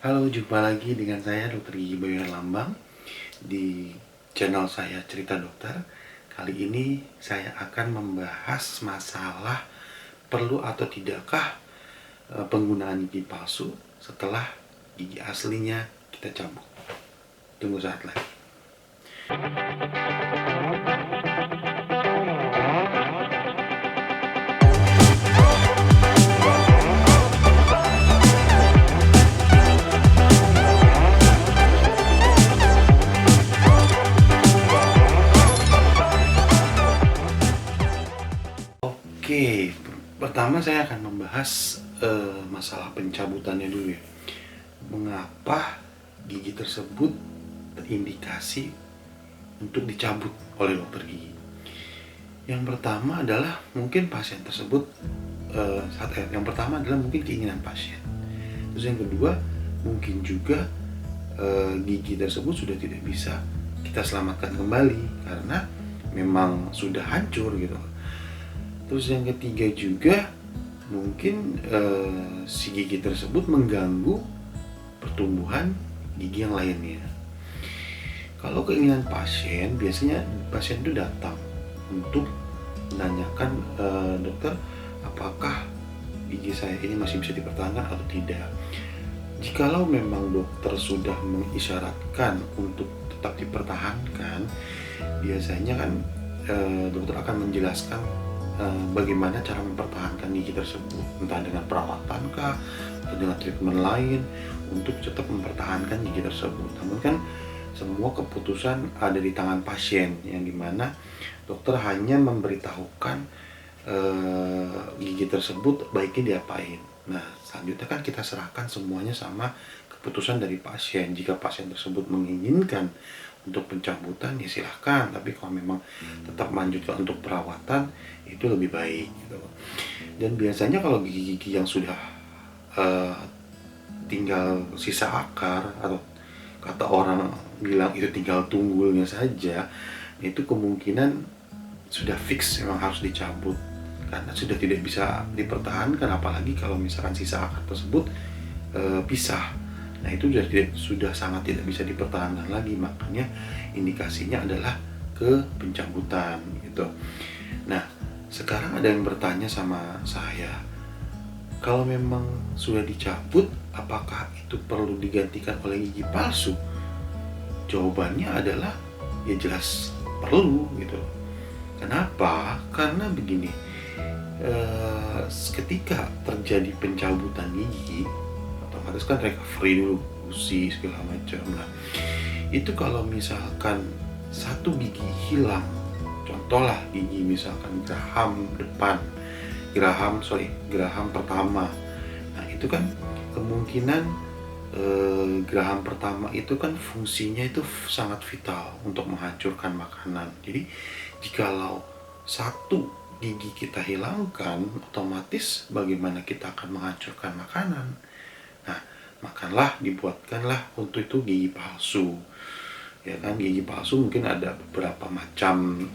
Halo, jumpa lagi dengan saya Dr. Gigi Bayu Herlambang di channel saya Cerita Dokter. Kali ini saya akan membahas masalah perlu atau tidakkah penggunaan gigi palsu setelah gigi aslinya kita cabut. Tunggu saat lagi. Oke, pertama saya akan membahas masalah pencabutannya dulu ya. Mengapa gigi tersebut terindikasi untuk dicabut oleh dokter gigi? Yang pertama adalah mungkin pasien tersebut yang pertama adalah mungkin keinginan pasien. Terus yang kedua mungkin juga gigi tersebut sudah tidak bisa kita selamatkan kembali karena memang sudah hancur gitu. Terus yang ketiga juga mungkin si gigi tersebut mengganggu pertumbuhan gigi yang lainnya. Kalau keinginan pasien, biasanya pasien itu datang untuk menanyakan, dokter, apakah gigi saya ini masih bisa dipertahankan atau tidak. Jikalau memang dokter sudah mengisyaratkan untuk tetap dipertahankan, biasanya kan dokter akan menjelaskan bagaimana cara mempertahankan gigi tersebut, entah dengan perawatan kah atau dengan treatment lain untuk tetap mempertahankan gigi tersebut. Namun kan semua keputusan ada di tangan pasien, yang dimana dokter hanya memberitahukan gigi tersebut baiknya diapain. Nah, selanjutnya kan kita serahkan semuanya sama keputusan dari pasien. Jika pasien tersebut menginginkan untuk pencabutan, ya silahkan. Tapi kalau memang tetap melanjutkan untuk perawatan, itu lebih baik gitu. Dan biasanya kalau gigi-gigi yang sudah tinggal sisa akar, atau kata orang bilang itu tinggal tunggulnya saja, itu kemungkinan sudah fix memang harus dicabut karena sudah tidak bisa dipertahankan, apalagi kalau misalkan sisa akar tersebut pisah. Nah, itu sudah sangat tidak bisa dipertahankan lagi, makanya indikasinya adalah ke pencabutan gitu. Nah, sekarang ada yang bertanya sama saya, kalau memang sudah dicabut, apakah itu perlu digantikan oleh gigi palsu? Jawabannya adalah ya jelas perlu gitu. Kenapa? Karena begini, ketika terjadi pencabutan gigi, otomatis kan recovery dulu, gusi segala macam. Nah, itu kalau misalkan satu gigi hilang, contoh lah gigi misalkan geraham pertama. Nah, itu kan kemungkinan geraham pertama itu kan fungsinya itu sangat vital untuk menghancurkan makanan. Jadi jikalau satu gigi kita hilangkan, otomatis bagaimana kita akan menghancurkan makanan. Nah, dibuatkanlah untuk itu gigi palsu. Ya kan, gigi palsu mungkin ada beberapa macam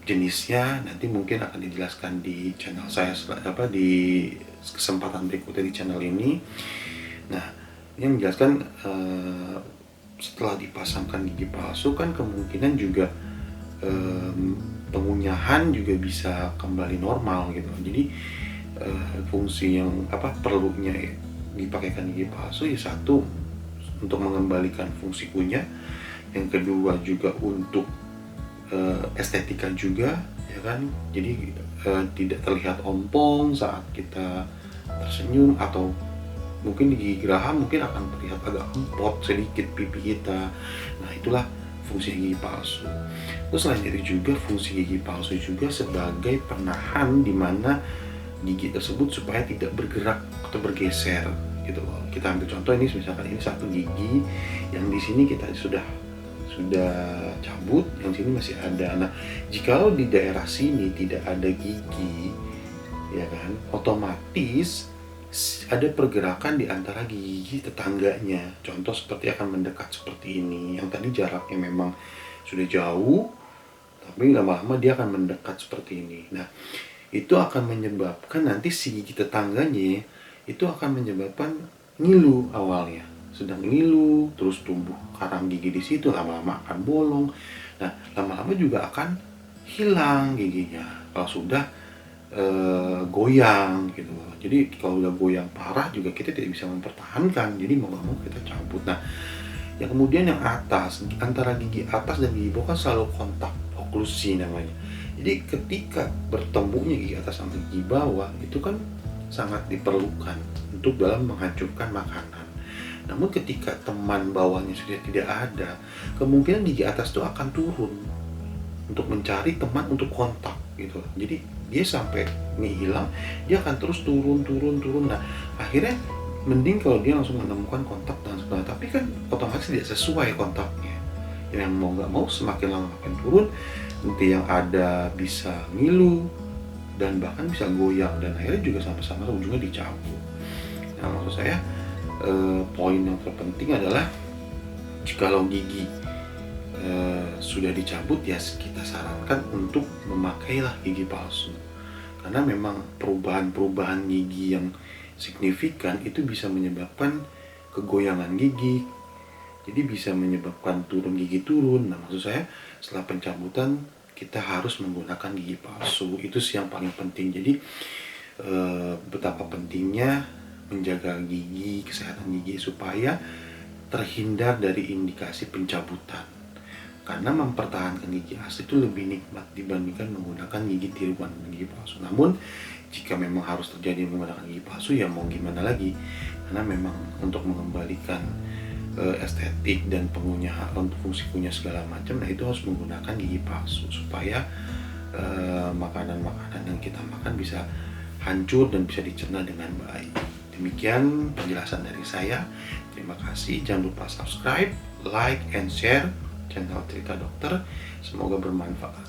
jenisnya, nanti mungkin akan dijelaskan di channel saya di kesempatan berikutnya di channel ini. Nah, ini menjelaskan setelah dipasangkan gigi palsu kan kemungkinan juga pengunyahan juga bisa kembali normal gitu. Jadi fungsi yang perlunya dipakaikan gigi palsu ya, satu untuk mengembalikan fungsi kunyah, yang kedua juga untuk estetika juga, ya kan. Jadi tidak terlihat ompong saat kita tersenyum, atau mungkin di gigi geraham mungkin akan terlihat agak empot sedikit pipi kita. Nah, itulah fungsi gigi palsu. Terus selain itu juga fungsi gigi palsu juga sebagai penahan di mana gigi tersebut supaya tidak bergerak atau bergeser gitu loh. Kita ambil contoh, ini misalkan ini satu gigi yang di sini kita sudah cabut, yang sini masih ada. Nah, jikalau di daerah sini tidak ada gigi, ya kan, otomatis ada pergerakan di antara gigi tetangganya. Contoh seperti akan mendekat seperti ini. Yang tadi jaraknya memang sudah jauh, tapi lama-lama dia akan mendekat seperti ini. Nah, itu akan menyebabkan nanti si gigi tetangganya itu akan menyebabkan ngilu awalnya. Sedang ngilu, terus tumbuh karang gigi di situ, lama-lama akan bolong. Nah, lama-lama juga akan hilang giginya kalau sudah goyang gitu. Jadi kalau udah goyang parah juga kita tidak bisa mempertahankan. Jadi mau nggak mau kita cabut. Nah, yang kemudian yang atas, antara gigi atas dan gigi bawah kan selalu kontak oklusi namanya. Jadi ketika bertemunya gigi atas sama gigi bawah itu kan sangat diperlukan untuk dalam menghancurkan makanan. Namun ketika teman bawahnya sudah tidak ada, kemungkinan gigi atas itu akan turun untuk mencari teman untuk kontak gitu. Jadi dia sampai mie hilang, dia akan terus turun. Nah, akhirnya mending kalau dia langsung menemukan kontak dan sebagainya. Tapi kan otomatis tidak sesuai kontaknya. Yang mau nggak mau semakin lama makin turun, nanti yang ada bisa ngilu dan bahkan bisa goyang dan akhirnya juga sama-sama ujungnya dicabut. Nah, maksud saya poin yang terpenting adalah jikalau gigi sudah dicabut, ya kita sarankan untuk memakailah gigi palsu, karena memang perubahan gigi yang signifikan itu bisa menyebabkan kegoyangan gigi, jadi bisa menyebabkan gigi turun. Nah, maksud saya setelah pencabutan kita harus menggunakan gigi palsu, itu sih yang paling penting. Jadi betapa pentingnya menjaga gigi, kesehatan gigi supaya terhindar dari indikasi pencabutan. Karena mempertahankan gigi asli itu lebih nikmat dibandingkan menggunakan gigi tiruan, gigi palsu. Namun jika memang harus terjadi menggunakan gigi palsu, ya mau gimana lagi, karena memang untuk mengembalikan estetik dan untuk fungsi kunyah segala macam, nah itu harus menggunakan gigi palsu supaya makanan-makanan yang kita makan bisa hancur dan bisa dicerna dengan baik. Demikian penjelasan dari saya. Terima kasih. Jangan lupa subscribe, like, and share channel Cerita Dokter. Semoga bermanfaat.